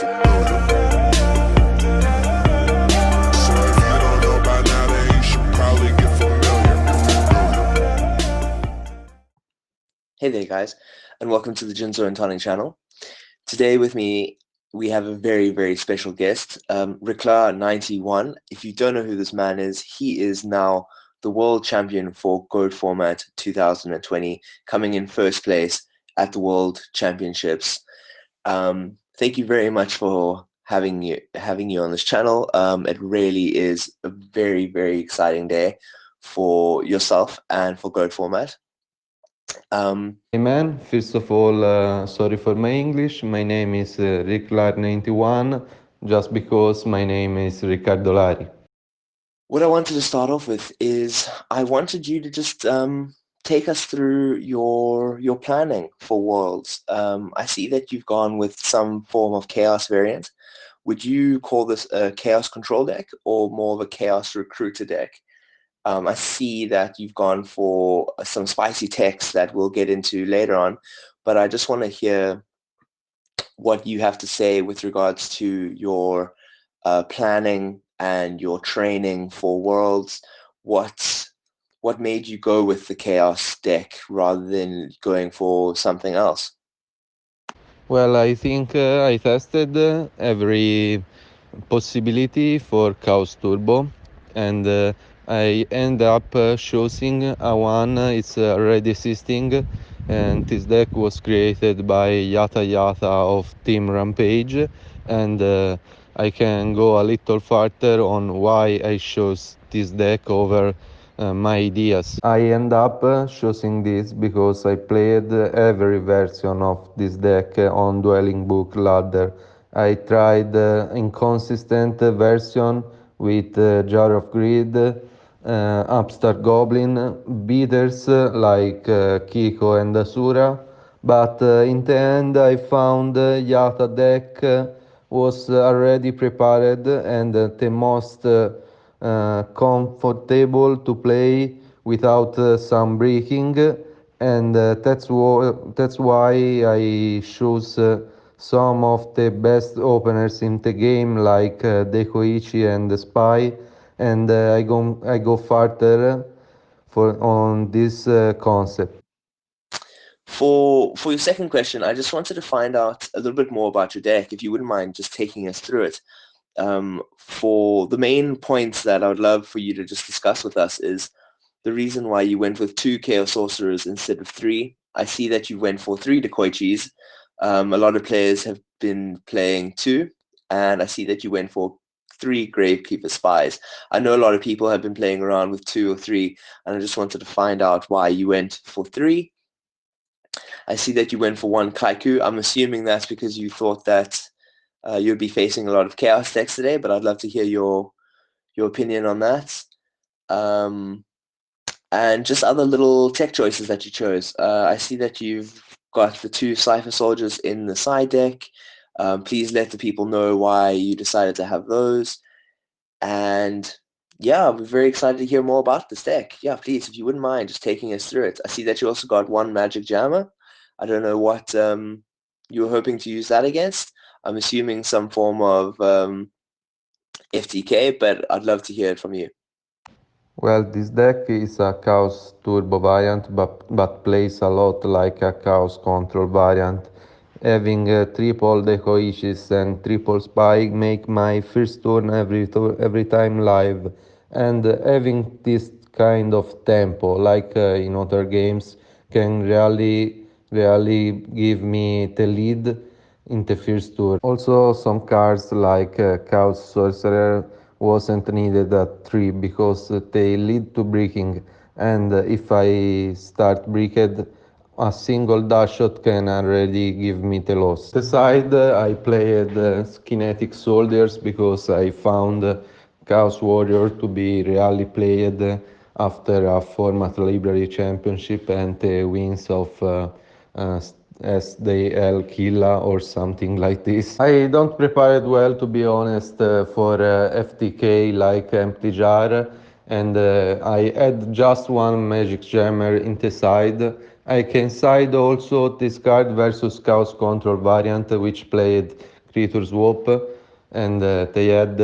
familiar. So if you don't know by now, then you should probably get familiar. Hey there guys, and welcome to the Jinzo&Tonic channel. Today with me we have a very special guest, Riclar91. If you don't know who this man is, he is now the world champion for GOAT format 2020, coming in first place at the World Championships. Thank you very much for having you on this channel. It really is a very exciting day for yourself and for GOAT format. Hey man, first of all, sorry for my English. My name is Riclar91, just because my name is Riccardo Lari. What I wanted to start off with is I wanted you to just take us through your planning for Worlds. I see that you've gone with some form of Chaos variant. Would you call this a Chaos control deck or more of a Chaos recruiter deck? I see that you've gone for some spicy text that we'll get into later on, but I just want to hear what you have to say with regards to your planning and your training for Worlds. What made you go with the Chaos deck rather than going for something else? Well, I think I tested every possibility for Chaos Turbo, and I end up choosing a one. It's already existing, and this deck was created by Yata Yata of Team Rampage, and I can go a little further on why I chose this deck over my ideas. I end up choosing this because I played every version of this deck on Dueling book ladder. I tried inconsistent version with Jar of Greed, Upstart Goblin, beaters like Kiko and Asura, but in the end I found Yata deck was already prepared and the most comfortable to play without some breaking, and that's why I choose some of the best openers in the game like Dekoichi and the Spy, and I go further for on this concept. For your second question, I just wanted to find out a little bit more about your deck, if you wouldn't mind just taking us through it. For the main points that I would love for you to just discuss with us is the reason why you went with 2 Chaos Sorcerers instead of 3. I see that you went for 3 Dekoichis. A lot of players have been playing 2, and I see that you went for 3 Gravekeeper Spies. I know a lot of people have been playing around with 2 or 3, and I just wanted to find out why you went for 3. I see that you went for 1 Kaiku. I'm assuming that's because you thought that you'd be facing a lot of Chaos decks today, but I'd love to hear your opinion on that. And just other little tech choices that you chose. I see that you've got the 2 Cypher Soldiers in the side deck. Please let the people know why you decided to have those. And yeah, we're very excited to hear more about this deck. Yeah, please, if you wouldn't mind just taking us through it. I see that you also got 1 Magic Jammer. I don't know what you were hoping to use that against. I'm assuming some form of FTK, but I'd love to hear it from you. Well, this deck is a Chaos Turbo variant, but plays a lot like a Chaos Control variant. Having triple Decoiches and triple Spy make my first turn every time live, and having this kind of tempo, like in other games, can really give me the lead in the first turn. Also, some cards like Chaos Sorcerer wasn't needed at 3 because they lead to breaking, and if I start bricked, a single dash shot can already give me the loss. The side I played Kinetic Soldiers because I found Chaos Warrior to be really played after a format library championship and the wins of uh, SDL Killa or something like this. I don't prepare it well, to be honest, for FTK like Empty Jar, and I add just 1 Magic Jammer in the side. I can side also this card versus Chaos Control variant, which played creature swap, and they had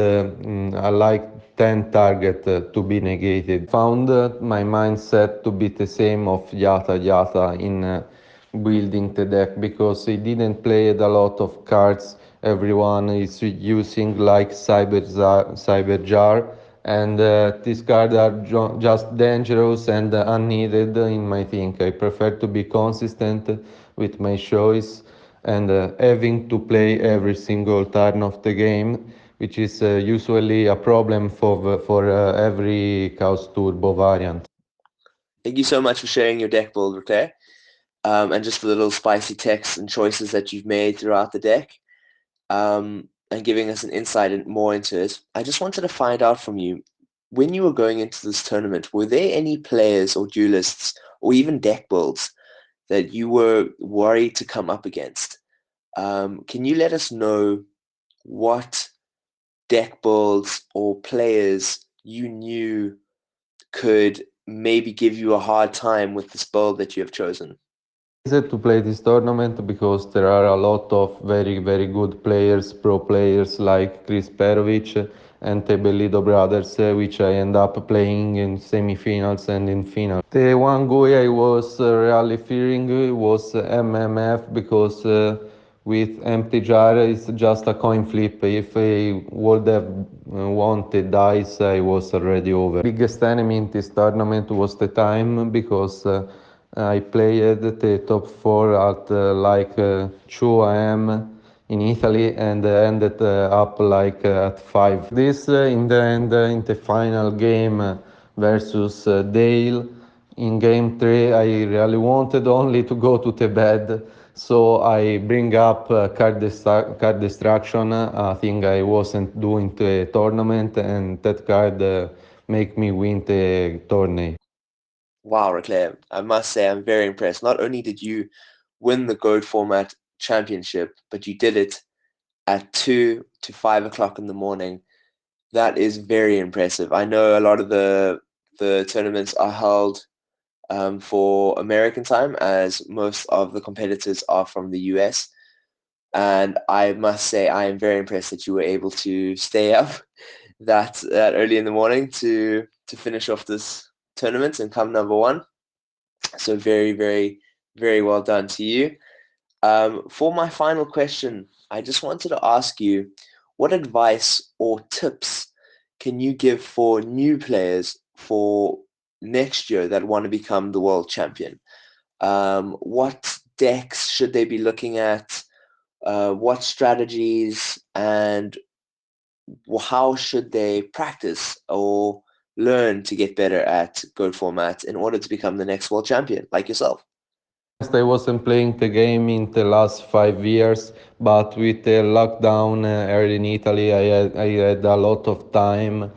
like 10 target to be negated. Found my mindset to be the same of Yata in building the deck, because he didn't play a lot of cards everyone is using, like Cyber Jar, and these cards are just dangerous and unneeded in my think. I prefer to be consistent with my choice, and having to play every single turn of the game, which is usually a problem for every Chaos Turbo variant. Thank you so much for sharing your deck build, Riclar, and just the little spicy texts and choices that you've made throughout the deck, and giving us an insight more into it. I just wanted to find out from you, when you were going into this tournament, were there any players or duelists or even deck builds that you were worried to come up against? Can you let us know what deck builds or players you knew could maybe give you a hard time with this build that you have chosen? Easy to play this tournament because there are a lot of very good players, pro players like Chris Perovic and the Bellido brothers, which I end up playing in semifinals and in finals. The one guy I was really fearing was MMF, because with empty jar it's just a coin flip. If I would have wanted dice, I was already over. Biggest enemy in this tournament was the time, because I played the top 4 at like 2 a.m. in Italy, and ended up like at 5. This in the end, in the final game versus Dale, in game 3, I really wanted only to go to the bed, so I bring up card destruction, a thing I wasn't doing to a tournament, and that card make me win the tourney. Wow, Riclar, I must say I'm very impressed. Not only did you win the Goat Format Championship, but you did it at 2 to 5 o'clock in the morning. That is very impressive. I know a lot of the tournaments are held for American time, as most of the competitors are from the US. And I must say I am very impressed that you were able to stay up that early in the morning to finish off this tournament and come number one. So very well done to you. For my final question, I just wanted to ask you, what advice or tips can you give for new players for next year that want to become the world champion? What decks should they be looking at? What strategies, and how should they practice or learn to get better at Go format in order to become the next world champion, like yourself? I wasn't playing the game in the last 5 years, but with the lockdown early in Italy, I had a lot of time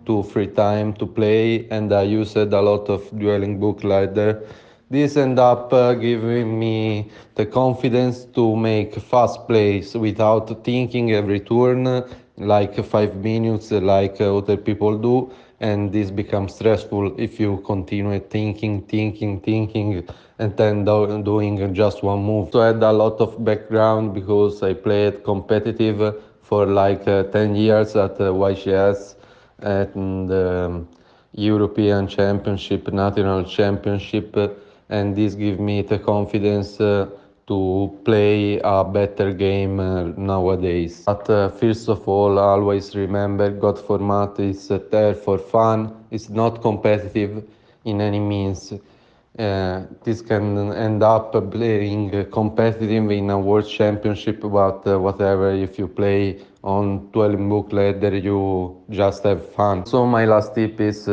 to free time to play, and I used a lot of dueling book leader. This ended up giving me the confidence to make fast plays without thinking every turn, like 5 minutes, like other people do, and this becomes stressful if you continue thinking, and then doing just one move. So I had a lot of background because I played competitive for like 10 years at YCS and European Championship, National Championship, and this gives me the confidence to play a better game nowadays. But first of all, always remember God format is there for fun. It's not competitive in any means. This can end up playing competitive in a world championship, but whatever, if you play on 12 book ladder, you just have fun. So my last tip is,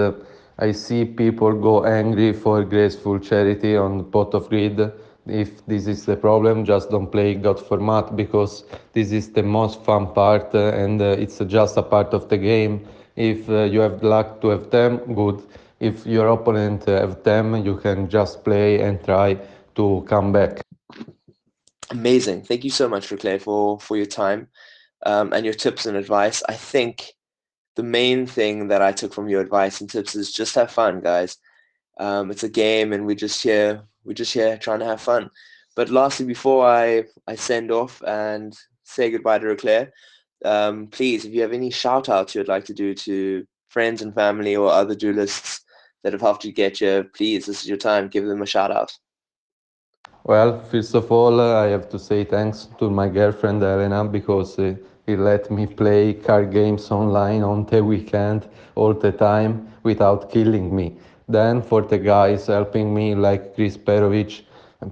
I see people go angry for graceful charity on pot of grid. If this is the problem, just don't play God format, because this is the most fun part, and it's just a part of the game. If you have luck to have them, good. If your opponent have them, you can just play and try to come back. Amazing. Thank you so much, Riclar, for your time and your tips and advice. I think the main thing that I took from your advice and tips is just have fun, guys. It's a game, and we're just here trying to have fun. But lastly, before I send off and say goodbye to Riclar, please, if you have any shout outs you'd like to do to friends and family or other duelists that have helped you get here, please, this is your time. Give them a shout out. Well, first of all, I have to say thanks to my girlfriend Elena because he let me play card games online on the weekend all the time without killing me. Then for the guys helping me like Chris Perovic,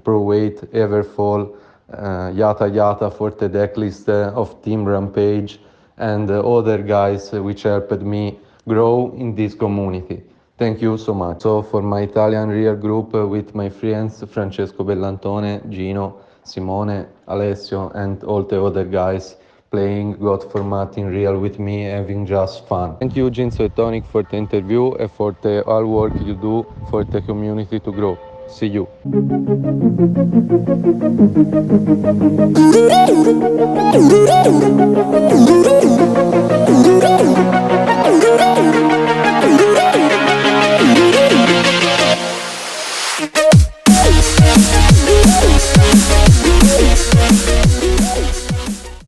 Pro Weight, Everfall, Yata Yata for the decklist of Team Rampage, and other guys which helped me grow in this community. Thank you so much. So for my Italian real group with my friends Francesco Bellantone, Gino, Simone, Alessio and all the other guys playing God format in real with me, having just fun. Thank you Jinzo&Tonic for the interview and for the all work you do for the community to grow. See you.